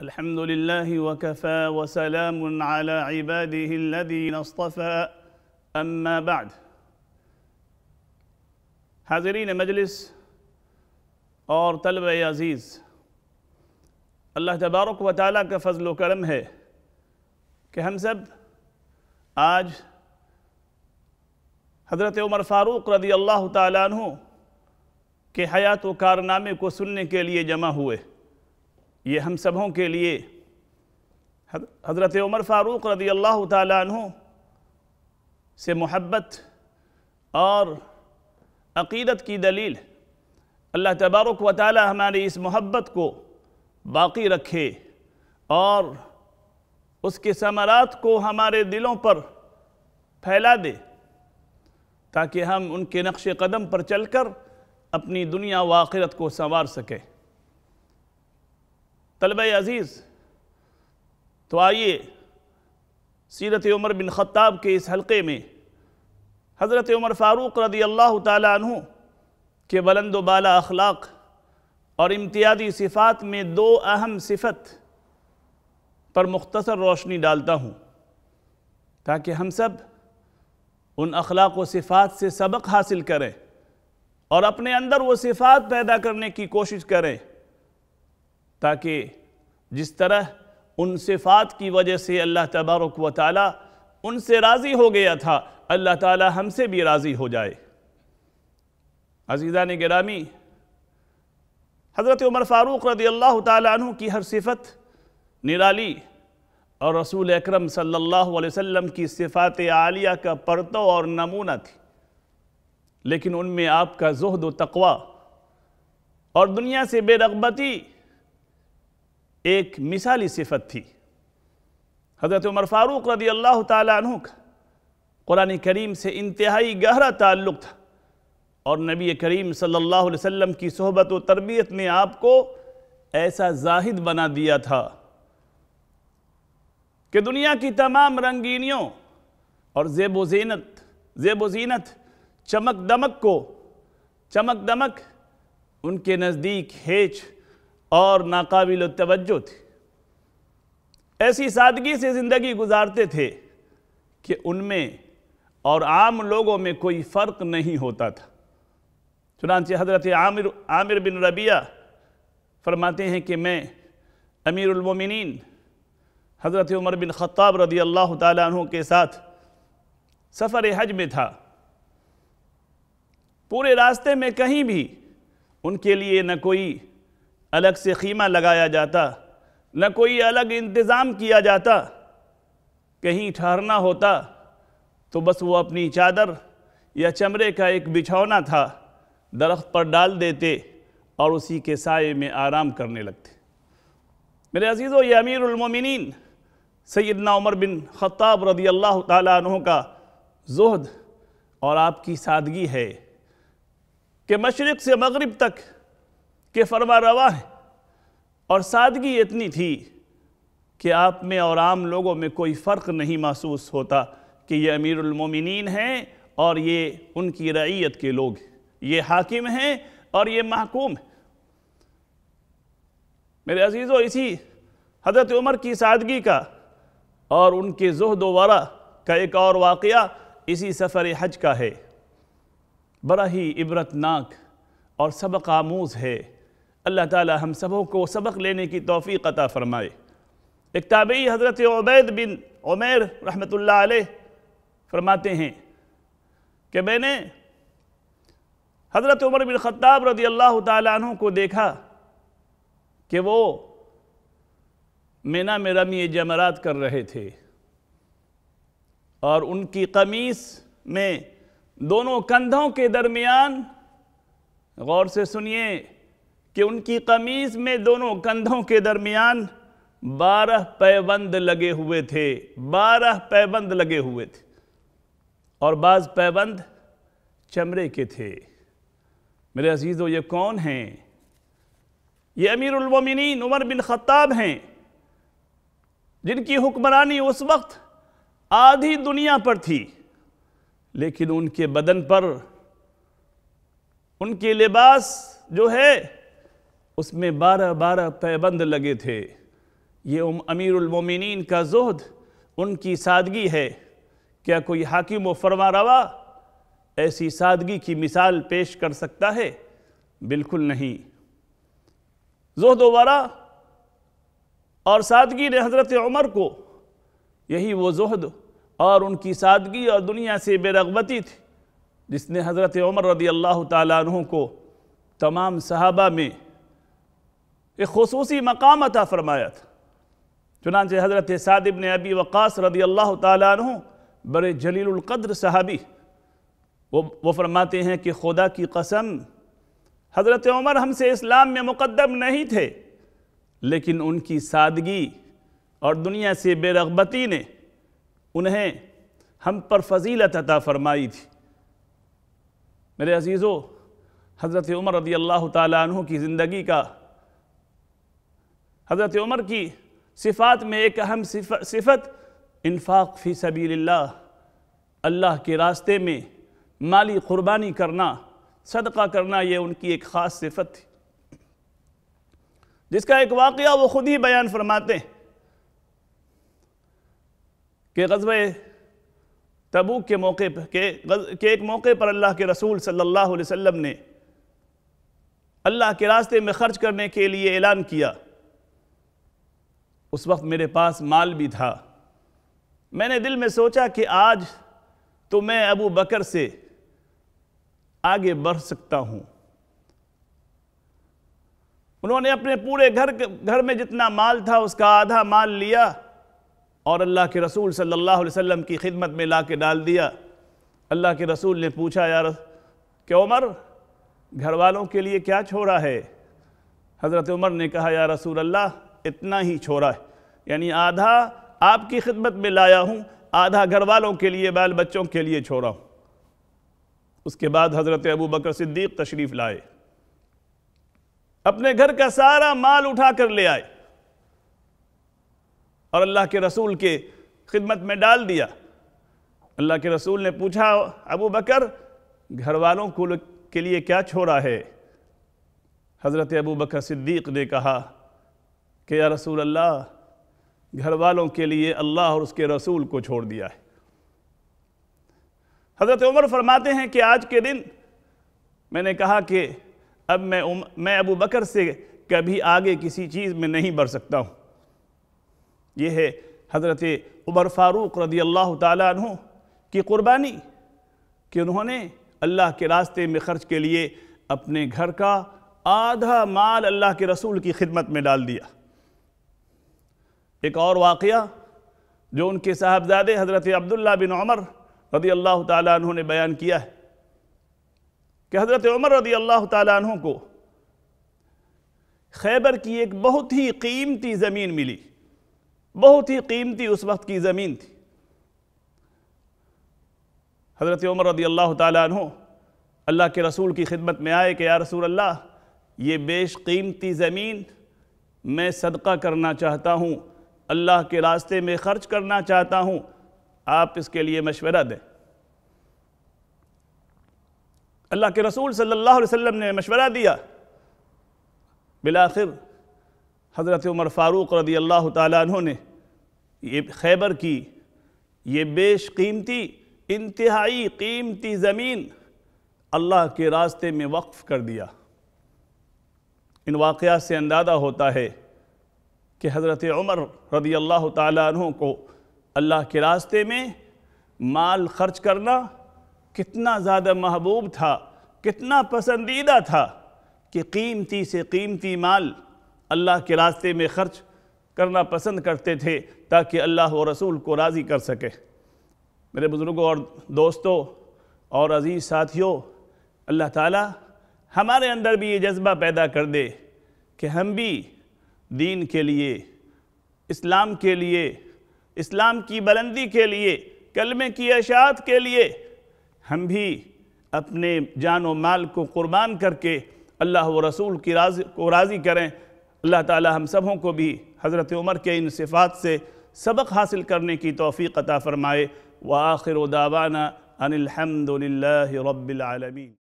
الحمد لله وكفى وسلام على عباده الذين اصطفى اما بعد۔ حاضرین مجلس اور طلبہ عزیز، اللہ تبارک و تعالیٰ کا فضل و کرم ہے کہ ہم سب آج حضرت عمر فاروق رضی اللہ تعالیٰ عنہ کے حیات و کارنامے کو سننے کے لیے جمع ہوئے۔ یہ ہم سبوں کے لیے حضرت عمر فاروق رضی اللہ تعالیٰ عنہ سے محبت اور عقیدت کی دلیل۔ اللہ تبارک و تعالیٰ ہماری اس محبت کو باقی رکھے اور اس کے ثمرات کو ہمارے دلوں پر پھیلا دے، تاکہ ہم ان کے نقش قدم پر چل کر اپنی دنیا و آخرت کو سنوار سکیں۔ طلبہ عزیز، تو آئیے سیرت عمر بن خطاب کے اس حلقے میں حضرت عمر فاروق رضی اللہ تعالیٰ عنہ کے بلند و بالا اخلاق اور امتیازی صفات میں دو اہم صفت پر مختصر روشنی ڈالتا ہوں، تاکہ ہم سب ان اخلاق و صفات سے سبق حاصل کریں اور اپنے اندر وہ صفات پیدا کرنے کی کوشش کریں، تاکہ جس طرح ان صفات کی وجہ سے اللہ تبارک و تعالیٰ ان سے راضی ہو گیا تھا، اللہ تعالیٰ ہم سے بھی راضی ہو جائے۔ عزیزان گرامی، حضرت عمر فاروق رضی اللہ تعالیٰ عنہ کی ہر صفت نرالی اور رسول اکرم صلی اللہ علیہ وسلم کی صفات عالیہ کا پرتو اور نمونہ تھی، لیکن ان میں آپ کا زہد و تقوی اور دنیا سے بے رغبتی ایک مثالی صفت تھی۔ حضرت عمر فاروق رضی اللہ تعالیٰ عنہ کا قرآن کریم سے انتہائی گہرا تعلق تھا، اور نبی کریم صلی اللہ علیہ وسلم کی صحبت و تربیت نے آپ کو ایسا زاہد بنا دیا تھا کہ دنیا کی تمام رنگینیوں اور زیب و زینت چمک دمک ان کے نزدیک ہیچ اور ناقابل توجہ تھی۔ ایسی سادگی سے زندگی گزارتے تھے کہ ان میں اور عام لوگوں میں کوئی فرق نہیں ہوتا تھا۔ چنانچہ حضرت عامر بن ربیعہ فرماتے ہیں کہ میں امیر المومنین حضرت عمر بن خطاب رضی اللہ تعالیٰ عنہ کے ساتھ سفر حج میں تھا۔ پورے راستے میں کہیں بھی ان کے لیے نہ کوئی الگ سے خیمہ لگایا جاتا، نہ کوئی الگ انتظام کیا جاتا۔ کہیں ٹھہرنا ہوتا تو بس وہ اپنی چادر یا چمڑے کا ایک بچھونا تھا، درخت پر ڈال دیتے اور اسی کے سائے میں آرام کرنے لگتے۔ میرے عزیزو، یہ امیر المومنین سیدنا عمر بن خطاب رضی اللہ تعالیٰ عنہ کا زہد اور آپ کی سادگی ہے کہ مشرق سے مغرب تک کہ فرما روا ہے، اور سادگی اتنی تھی کہ آپ میں اور عام لوگوں میں کوئی فرق نہیں محسوس ہوتا کہ یہ امیر المومنین ہیں اور یہ ان کی رعیت کے لوگ ہیں، یہ حاکم ہیں اور یہ محکوم ہیں۔ میرے عزیزو، اسی حضرت عمر کی سادگی کا اور ان کے زہد و ورع کا ایک اور واقعہ اسی سفر حج کا ہے، بڑا ہی عبرتناک اور سبق آموز ہے۔ اللہ تعالی ہم سبوں کو سبق لینے کی توفیق عطا فرمائے۔ ایک تابعی حضرت عبید بن عمیر رحمۃ اللہ علیہ فرماتے ہیں کہ میں نے حضرت عمر بن خطاب رضی اللہ تعالیٰ عنہ کو دیکھا کہ وہ مینا میں رمی جمرات کر رہے تھے، اور ان کی قمیص میں دونوں کندھوں کے درمیان، غور سے سنیے کہ ان کی قمیص میں دونوں کندھوں کے درمیان 12 پیبند لگے ہوئے تھے، 12 پیبند لگے ہوئے تھے، اور بعض پیبند چمڑے کے تھے۔ میرے عزیزو، یہ کون ہیں؟ یہ امیر المومنین عمر بن خطاب ہیں، جن کی حکمرانی اس وقت آدھی دنیا پر تھی، لیکن ان کے بدن پر ان کے لباس جو ہے اس میں 12 پیبند لگے تھے۔ یہ امیر المومنین کا زہد، ان کی سادگی ہے۔ کیا کوئی حاکم و فرما روا ایسی سادگی کی مثال پیش کر سکتا ہے؟ بالکل نہیں۔ زہد و ورع اور سادگی نے حضرت عمر کو، یہی وہ زہد اور ان کی سادگی اور دنیا سے بے رغبتی تھی جس نے حضرت عمر رضی اللہ تعالیٰ عنہ کو تمام صحابہ میں ایک خصوصی مقام عطا فرمایا تھا۔ چنانچہ حضرت سعد بن ابی وقاص رضی اللہ تعالیٰ عنہ بڑے جلیل القدر صحابی، وہ فرماتے ہیں کہ خدا کی قسم حضرت عمر ہم سے اسلام میں مقدم نہیں تھے، لیکن ان کی سادگی اور دنیا سے بے رغبتی نے انہیں ہم پر فضیلت عطا فرمائی تھی۔ میرے عزیزو، حضرت عمر رضی اللہ تعالیٰ عنہ کی زندگی کا، حضرت عمر کی صفات میں ایک اہم صفت انفاق فی سبیل اللہ کے راستے میں مالی قربانی کرنا، صدقہ کرنا، یہ ان کی ایک خاص صفت تھی، جس کا ایک واقعہ وہ خود ہی بیان فرماتے ہیں کہ غزوہ تبوک کے موقع پر کہ ایک موقع پر اللہ کے رسول صلی اللہ علیہ وسلم نے اللہ کے راستے میں خرچ کرنے کے لیے اعلان کیا۔ اس وقت میرے پاس مال بھی تھا۔ میں نے دل میں سوچا کہ آج تو میں ابو بکر سے آگے بڑھ سکتا ہوں۔ انہوں نے اپنے پورے گھر میں جتنا مال تھا اس کا آدھا مال لیا اور اللہ کے رسول صلی اللہ علیہ وسلم کی خدمت میں لا کے ڈال دیا۔ اللہ کے رسول نے پوچھا کہ عمر، گھر والوں کے لیے کیا چھوڑا ہے؟ حضرت عمر نے کہا یا رسول اللہ اتنا ہی چھوڑا ہے، یعنی آدھا آپ کی خدمت میں لایا ہوں، آدھا گھر والوں کے لیے، بال بچوں کے لیے چھوڑا ہوں۔ اس کے بعد حضرت ابو بکر صدیق تشریف لائے، اپنے گھر کا سارا مال اٹھا کر لے آئے اور اللہ کے رسول کے خدمت میں ڈال دیا۔ اللہ کے رسول نے پوچھا ابو بکر، گھر والوں کے لیے کیا چھوڑا ہے؟ حضرت ابو بکر صدیق نے کہا کہ یا رسول اللہ، گھر والوں کے لیے اللہ اور اس کے رسول کو چھوڑ دیا ہے۔ حضرت عمر فرماتے ہیں کہ آج کے دن میں نے کہا کہ اب میں ابو بکر سے کبھی آگے کسی چیز میں نہیں بڑھ سکتا ہوں۔ یہ ہے حضرت عمر فاروق رضی اللہ تعالیٰ عنہ کی قربانی کہ انہوں نے اللہ کے راستے میں خرچ کے لیے اپنے گھر کا آدھا مال اللہ کے رسول کی خدمت میں ڈال دیا۔ ایک اور واقعہ جو ان کے صاحبزادے حضرت عبداللہ بن عمر رضی اللہ تعالیٰ عنہ نے بیان کیا ہے کہ حضرت عمر رضی اللہ تعالیٰ عنہ کو خیبر کی ایک بہت ہی قیمتی زمین ملی، بہت ہی قیمتی اس وقت کی زمین تھی۔ حضرت عمر رضی اللہ تعالیٰ عنہ اللہ کے رسول کی خدمت میں آئے کہ یا رسول اللہ، یہ بیش قیمتی زمین میں صدقہ کرنا چاہتا ہوں، اللہ کے راستے میں خرچ کرنا چاہتا ہوں، آپ اس کے لیے مشورہ دیں۔ اللہ کے رسول صلی اللہ علیہ وسلم نے مشورہ دیا۔ بالآخر حضرت عمر فاروق رضی اللہ تعالیٰ عنہ نے یہ خیبر کی یہ بیش قیمتی، انتہائی قیمتی زمین اللہ کے راستے میں وقف کر دیا۔ ان واقعات سے اندازہ ہوتا ہے کہ حضرت عمر رضی اللہ تعالیٰ عنہ کو اللہ کے راستے میں مال خرچ کرنا کتنا زیادہ محبوب تھا، کتنا پسندیدہ تھا کہ قیمتی سے قیمتی مال اللہ کے راستے میں خرچ کرنا پسند کرتے تھے تاکہ اللہ و رسول کو راضی کر سکے۔ میرے بزرگوں اور دوستوں اور عزیز ساتھیوں، اللہ تعالیٰ ہمارے اندر بھی یہ جذبہ پیدا کر دے کہ ہم بھی دین کے لیے، اسلام کے لیے، اسلام کی بلندی کے لیے، کلمے کی اشاعت کے لیے ہم بھی اپنے جان و مال کو قربان کر کے اللہ و رسول کو راضی کریں۔ اللہ تعالیٰ ہم سبوں کو بھی حضرت عمر کے ان صفات سے سبق حاصل کرنے کی توفیق عطا فرمائے۔ وآخر دعوانا ان الحمد للہ رب العالمین۔